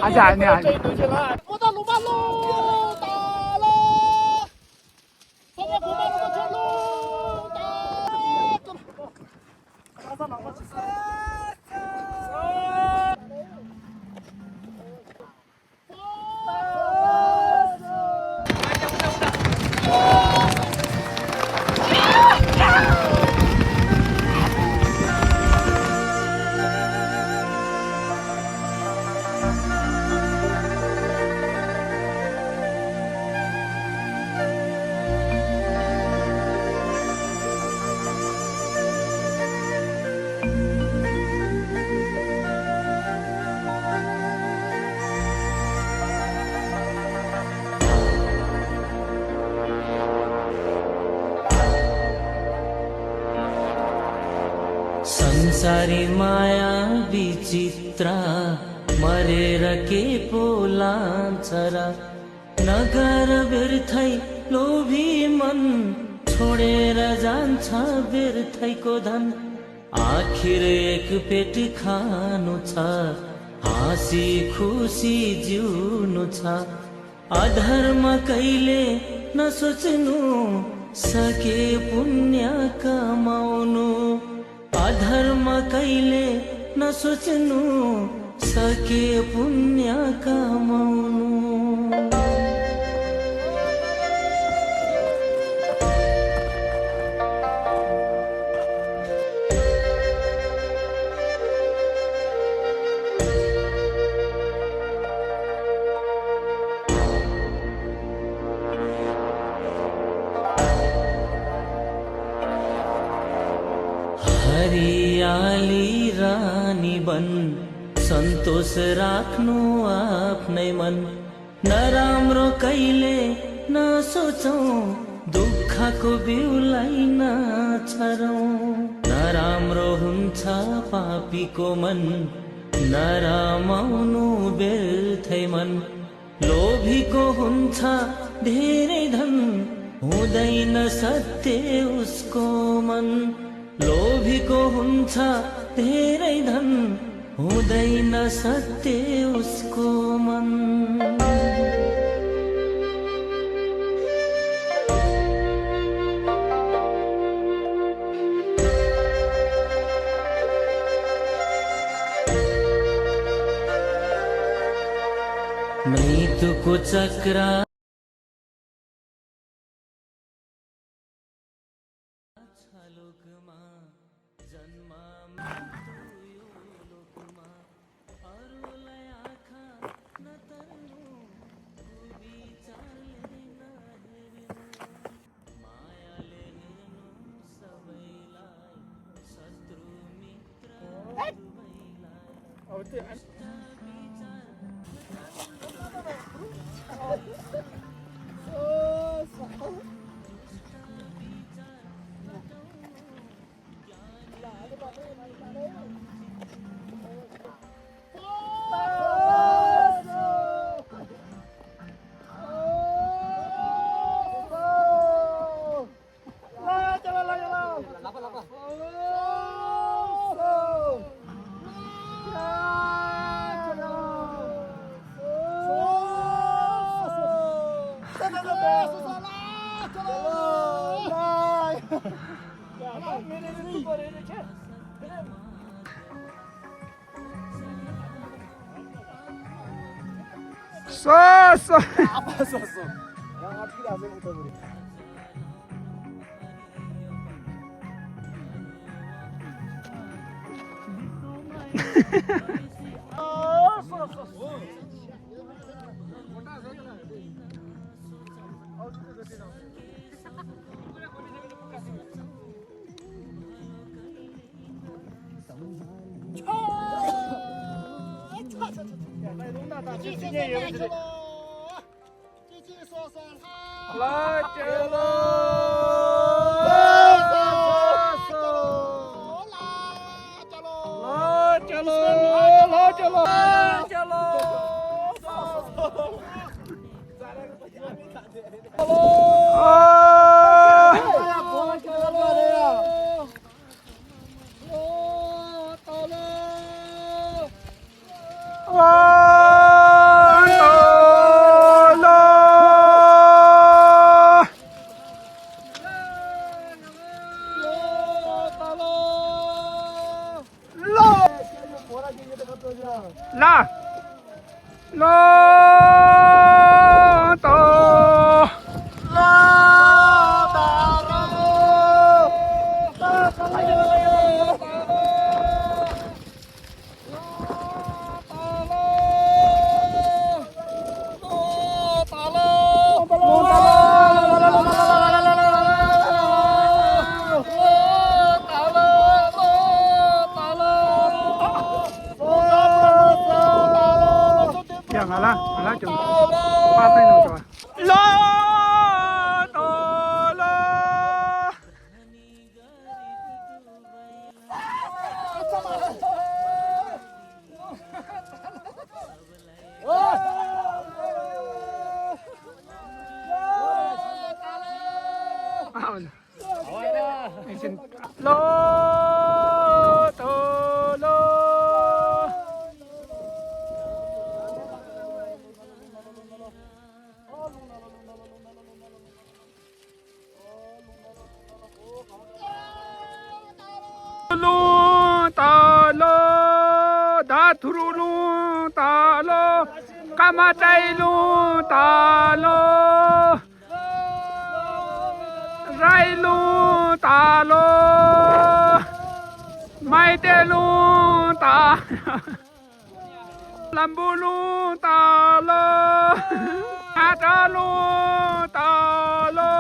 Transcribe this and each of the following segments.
아직 아니야. संसारी माया विचित्र मरेर के पोलान्छ र नगर व्यर्थै लोभी मन छोडेर जान्छ व्यर्थैको धन आखिर एक पेट खानु छ हाँसी खुसी जिउनु छ अधर्म कहिले नसोच्नु सके पुण्य कमाउनु अधर्म कहिले नसोच्नु सके पुण्य कमाउनु हरियाली रानी बन सन्तोष राख्नु आफ्नै मन नराम्रो कहिले नसोचौं दुःखको बिउलाई नछरौं नराम्रो हुन्छ पापीको मन नरामाउनु व्यर्थै मन लोभीको हुन्छ धेरै धन हुँदैन सत्य उसको मन लोभीको हुन्छ धेरै धन हुँदैन सत्य उसको मन मृत्युको चक्र 쏘! 아팠었어. 야, 어떻게 안 되는 거야, 우리. Ala chúng ba tay nào rồi lo to lo lo to lo lu ta lo da thuru lu ta lo kama chai lu ta lo rai lu ta lo mai te lu ta lambu lu ta lo ata lu ta lo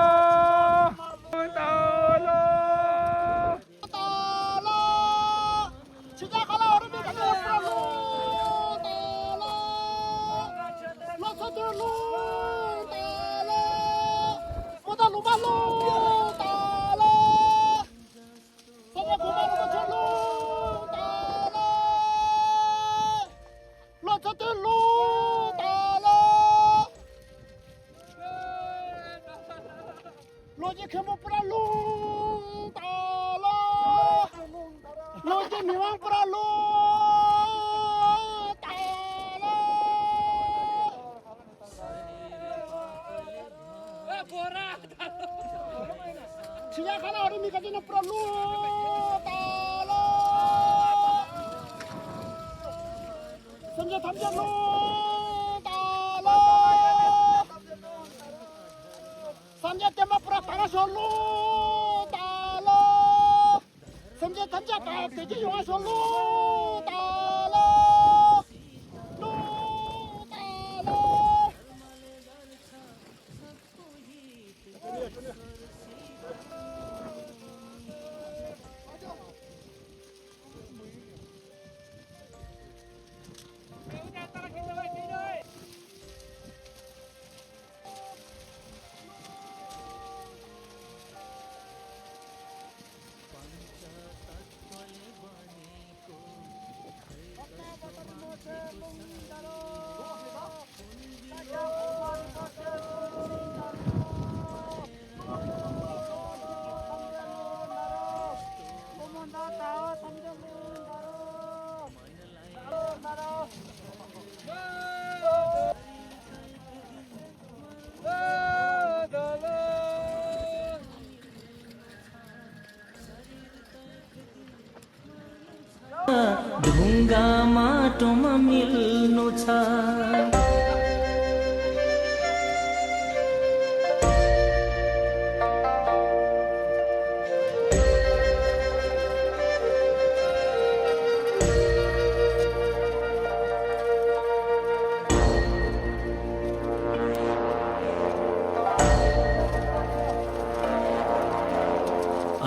ढुङ्गा माटोमा मिल्नु छ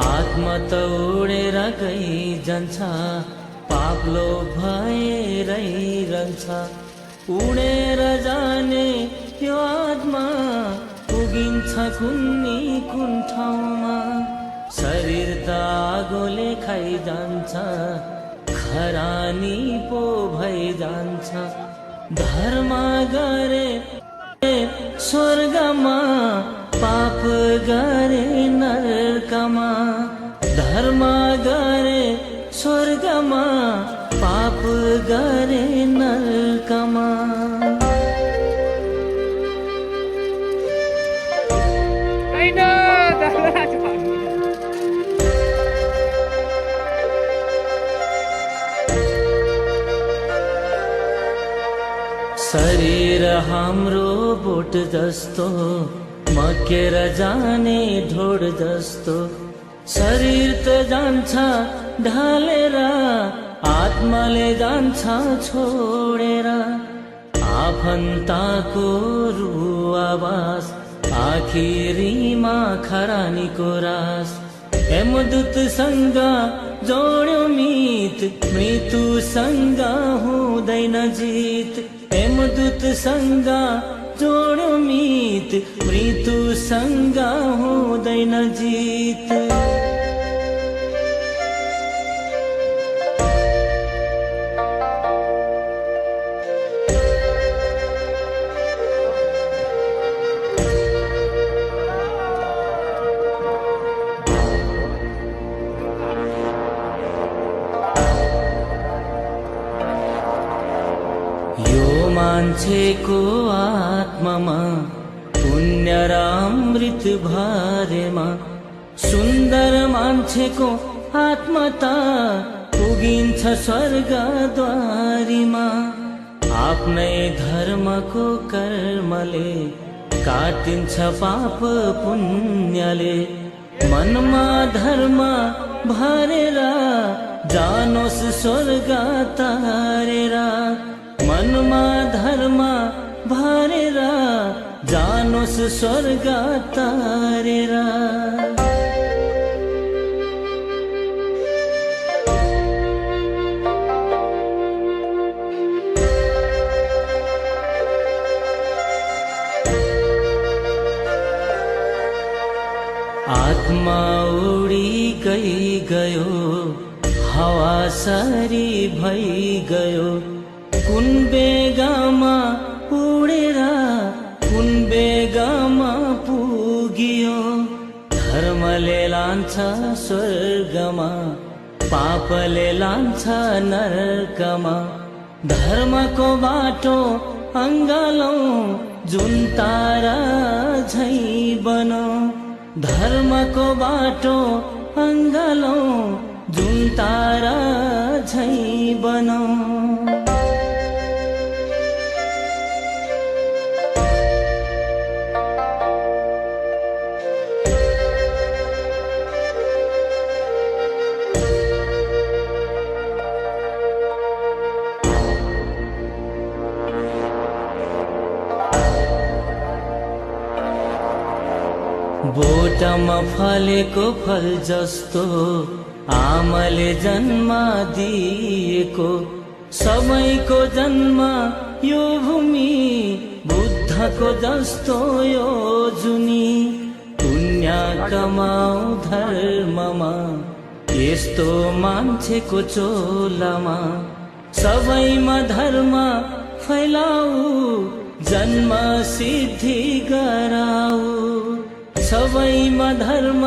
आत्मा त उडेर गइजान्छ पाप्लो भएरै रहन्छ उडेर जाने यो आत्मा पुगिन्छ कुन्नी कुन ठाउँमा शरीर त आगोले खाइजान्छ खरानी पो भइजान्छ धर्म गरे स्वर्गमा पाप गरे नरकमा धर्म गरे स्वर्गमा पाप गरे नरक शरीर हाम्रो बोट जस्तो मकेर जाने ढोड जस्तो शरीर त जान्छ ढालेर आत्माले जान्छ छोडेर आफन्ताको रुवावास आखिरीमा खरानीको रास यमदूतसँग जोड्यो मित मृत्युसँग हुँदैन जित यमदूतसँग जोड्यो मित मृत्युसँग हुँदैन जित मान्छेको आत्मामा पुण्य र अमृत भरेमा सुन्दर मान्छेको आत्मा त पुगिन्छ स्वर्गद्वारीमा आफ्नै धर्मको कर्मले काटिन्छ पाप पुण्यले मनमा धर्म भरेर जानोस् स्वर्ग तारेर मनमा धर्म भरेर जानोस् स्वर्ग तारेर आत्मा उडी गयो हावा सरी भई गयो कुन बेगामा उडेर कुन बेगामा पुगियो धर्मले लान्छ स्वर्गमा पापले लान्छ नरकमा धर्मको बाटो अङ्गालौं जुन तारा झै बनौं धर्मको बाटो अङ्गालौं जुन तारा झै बनौं बोटमा फलेको फल जस्तो आमाले जन्म दिएको सबैको जन्म यो भूमि बुद्धको जस्तो यो जुनी पुण्य कमाऊ धर्ममा यस्तो मान्छेको चोलामा सबैमा धर्म फैलाऊ जन्म सिद्धि गराऊ सबैमा धर्म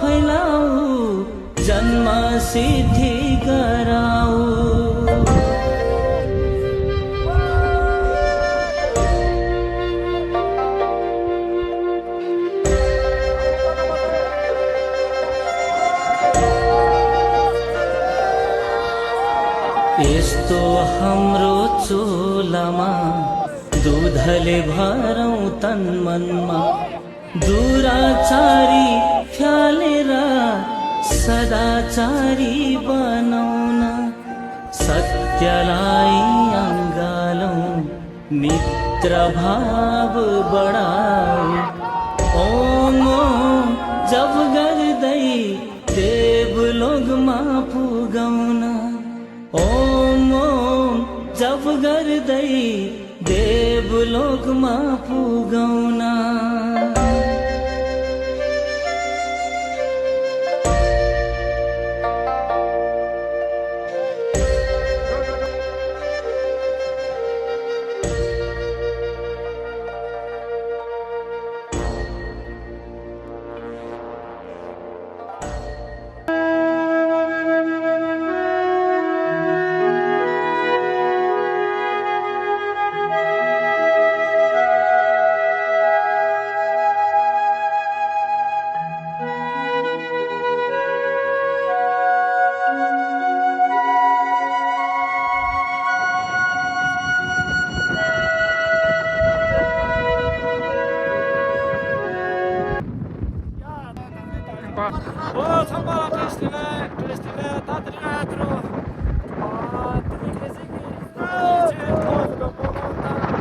फैलाऊ जन्म सिद्धि गराऊ यस्तो हाम्रो चोलामा दुधले भरौं तन मनमा दुराचारी फ्यालेर सदाचारी बनाउन सत्यलाई अङ्गालौं मित्र भाव बढाऊ ओम ओम जप गर्दै देवलोकमा पुगाउन ओम ओम जप गर्दै देवलोकमा पुगाउन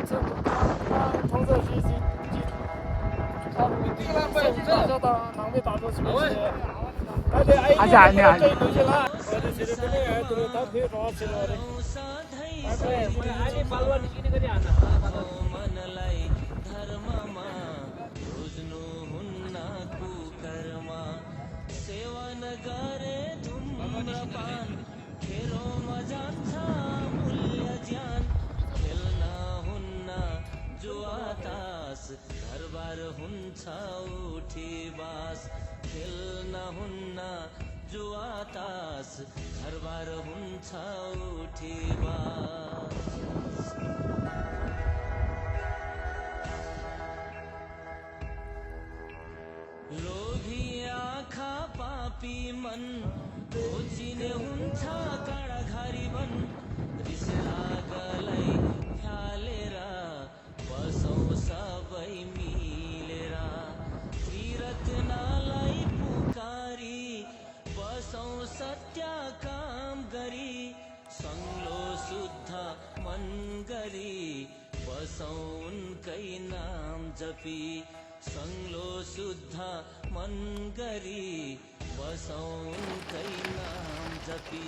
同色系他大家当被打到什么？而且而且还呢，这东西啦，我就觉得这个爱都他可以抓起来的。घरबार हुन्छ उठी बास खेल्न हुन्न जुवातास घरबार हुन्छ उठी बास लोभी आँखा पापी मन खोजिने हुन्छ काँडाघारी बन रिस लागलाई फ्यालेर बसौँ सबै मिलेर त्रिरत्नलाई पुकारी बसौँ सत्य काम गरी सङ्लो शुद्ध मन गरी बसौँ उनकै नाम जपी सङ्लो शुद्ध मन गरी बसौँ उनकै नाम जपी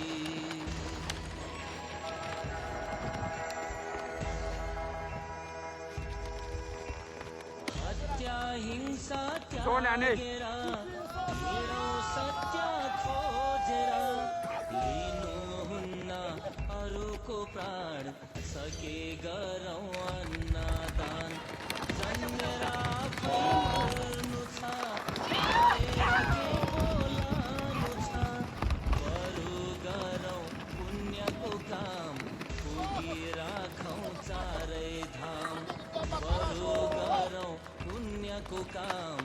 हिंसा त्यागेर मेरो सत्य खोजेर लिनुहुन्न अरूको प्राण सके गरौँ अन्नदान जन्मेर आफै मर्नु छ के बोलाउनु छ बरु गरौँ पुण्यको काम पुगिराखौँ चारै धाम बरु गरौँ पुण्यको काम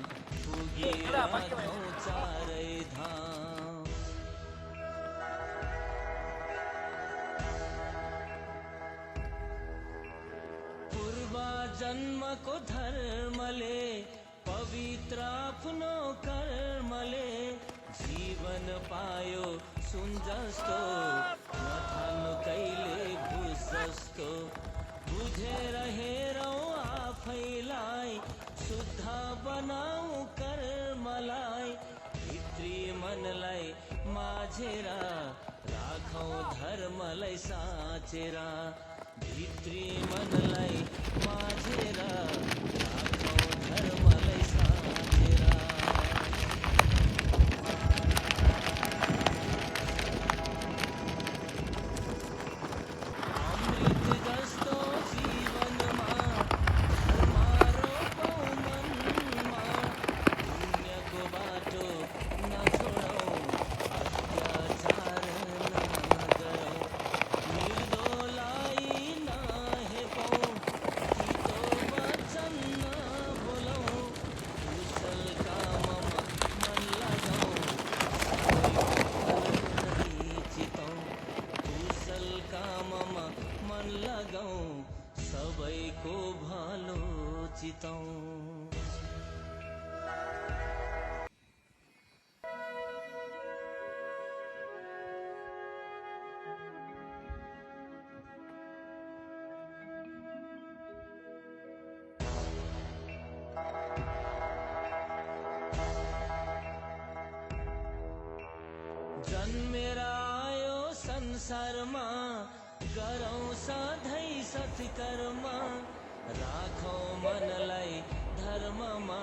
पुगिराखौँ चारै धाम पूर्व जन्मको धर्मले पवित्र आफ्नो कर्मले जीवन पायो सुन जस्तो नथाल्नु कहिले भुस जस्तो बुझेर हेरौँ आफैलाई शुद्ध बनाऊ कर्मलाई भित्री मनलाई माझेर राखौँ धर्मलाई साँचेर भित्री मनलाई माझेर राखौँ धर्मलाई साँचेर सबैको भलो चितौँ जन्मेर आयो संसारमा गरौँ सधैँ सत्कर्म राखौँ मनलाई धर्ममा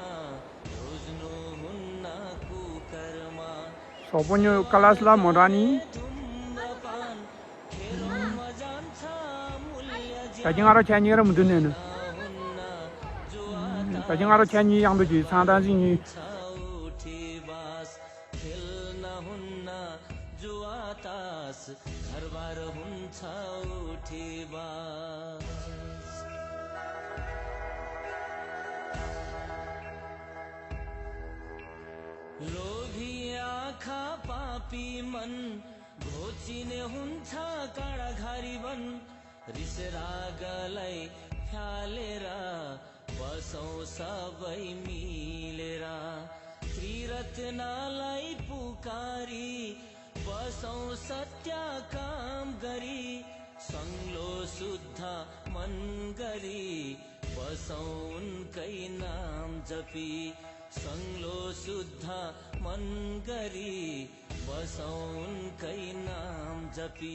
रोज्नु हुन्न कुकर्म sopunyo kelas lah morani धुम्रपान खेरोमा जान्छ मूल्य tajing aro chanyi ram dunne ne tajing aro chanyi yang du ji sandan ji ni उठी बास खेल्न हुन्न जुवातास घरबार हुन्छ उठी बास लोभी आँखा पापी मन घोचिने हुन्छ काँडाघारी बन रिस रागलाई फ्यालेर बसौँ सबै मिलेर त्रिरत्नलाई पुकारी बसौँ सत्य काम गरी सङ्लो शुद्ध मन गरी बसौँ उनकै नाम जपी सङ्लो शुद्ध मन गरी बसौँ उनकै नाम जपी